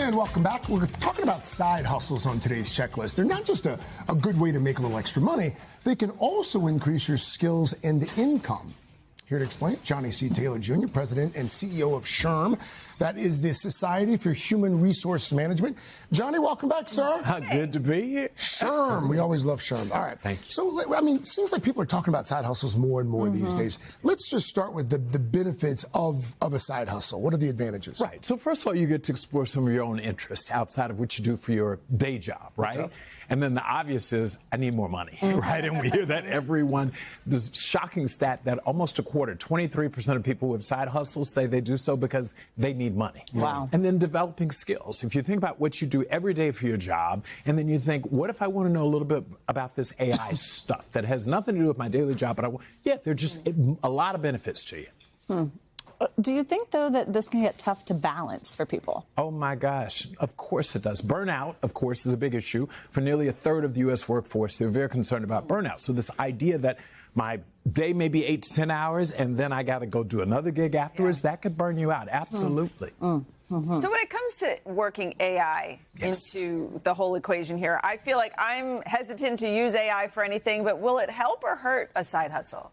And welcome back. We're talking about side hustles on today's checklist. They're not just a good way to make a little extra money. They can also increase your skills and income. Here to explain, Johnny C. Taylor Jr., President and CEO of SHRM. That is the Society for Human Resource Management. Johnny, welcome back, sir. Good to be here. SHRM. We always love SHRM. All right. Thank you. So, I mean, it seems like people are talking about side hustles more and more these days. Let's just start with the benefits of a side hustle. What are the advantages? Right. So first of all, you get to explore some of your own interests outside of what you do for your day job, right? Okay. And then the obvious is, I need more money, right? And we hear that everyone, this shocking stat that almost a quarter, 23% of people with side hustles say they do so because they need money. Wow. And then developing skills. If you think about what you do every day for your job, and then you think, what if I want to know a little bit about this AI stuff that has nothing to do with my daily job, but there are just a lot of benefits to you. Do you think, though, that this can get tough to balance for people? Oh, my gosh. Of course it does. Burnout, of course, is a big issue. For nearly a third of the U.S. workforce, they're very concerned about burnout. So this idea that my day may be 8 to 10 hours and then I got to go do another gig afterwards, that could burn you out. Absolutely. So when it comes to working AI into the whole equation here, I feel like I'm hesitant to use AI for anything, but will it help or hurt a side hustle?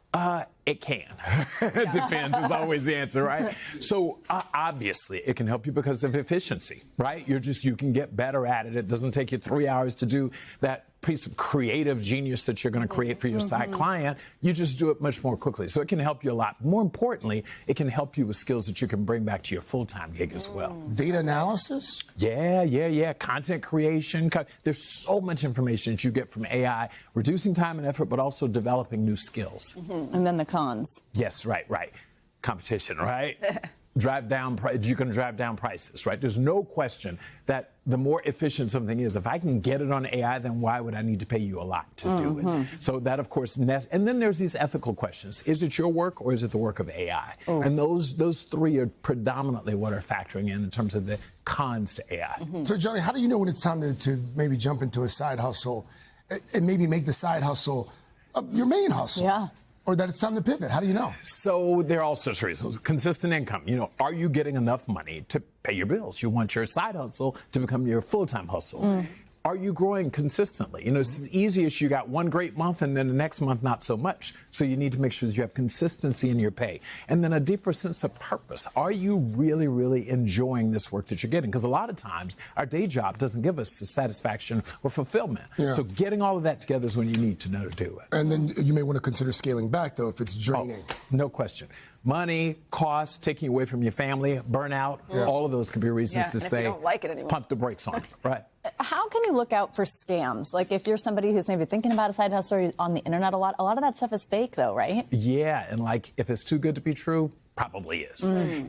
It can. It depends is always the answer, right? So obviously it can help you because of efficiency, right? You can get better at it. It doesn't take you 3 hours to do that piece of creative genius that you're going to create for your side client. You just do it much more quickly. So it can help you a lot. More importantly, it can help you with skills that you can bring back to your full-time gig as well. Data analysis? Yeah. Content creation. There's so much information that you get from AI, reducing time and effort, but also developing new skills. And then the cons. Yes, right. Competition, right? You can drive down prices, right? There's no question that the more efficient something is, if I can get it on AI, then why would I need to pay you a lot to do it? So that, of course, and then there's these ethical questions. Is it your work or is it the work of AI? And those three are predominantly what are factoring in terms of the cons to AI. So, Johnny, how do you know when it's time to maybe jump into a side hustle and maybe make the side hustle your main hustle? Yeah. Or that it's time to pivot? How do you know? So there are all sorts of reasons. Consistent income. Are you getting enough money to pay your bills? You want your side hustle to become your full-time hustle. Are you growing consistently? It's as easy as you got one great month and then the next month not so much. So you need to make sure that you have consistency in your pay. And then a deeper sense of purpose. Are you really, really enjoying this work that you're getting? Because a lot of times our day job doesn't give us the satisfaction or fulfillment. So getting all of that together is when you need to know to do it. And then you may want to consider scaling back, though, if it's draining. No question. Money, cost, taking away from your family, burnout, all of those could be reasons to say, if you don't like it anymore, pump the brakes on it, right? How can you look out for scams? Like if you're somebody who's maybe thinking about a side hustle or on the internet a lot of that stuff is fake though, right? Yeah, and if it's too good to be true, probably is.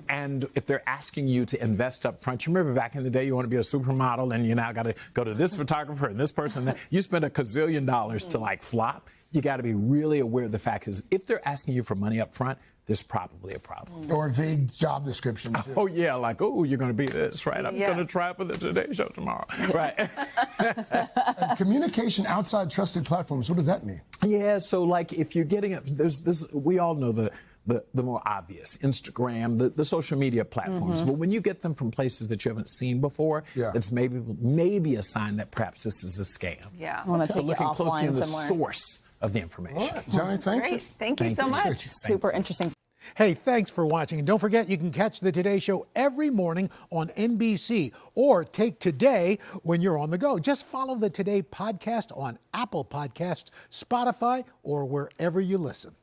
And if they're asking you to invest up front, you remember back in the day you want to be a supermodel and you now got to go to this photographer and this person, you spend $1 gazillion to flop. You got to be really aware of the fact is if they're asking you for money up front, there's probably a problem. Or a vague job description, too. Oh, yeah, you're going to be this, right? I'm going to try for the Today Show tomorrow, right? Communication outside trusted platforms, what does that mean? Yeah, so if you're getting it, there's this, we all know the more obvious, Instagram, the social media platforms. But when you get them from places that you haven't seen before, it's maybe a sign that perhaps this is a scam. I want to take looking you closely in the somewhere. source of the information. Right. Johnny, thank you. Great. Thank you so much. Super interesting. Hey, thanks for watching. And don't forget, you can catch the Today Show every morning on NBC or take Today when you're on the go. Just follow the Today podcast on Apple Podcasts, Spotify, or wherever you listen.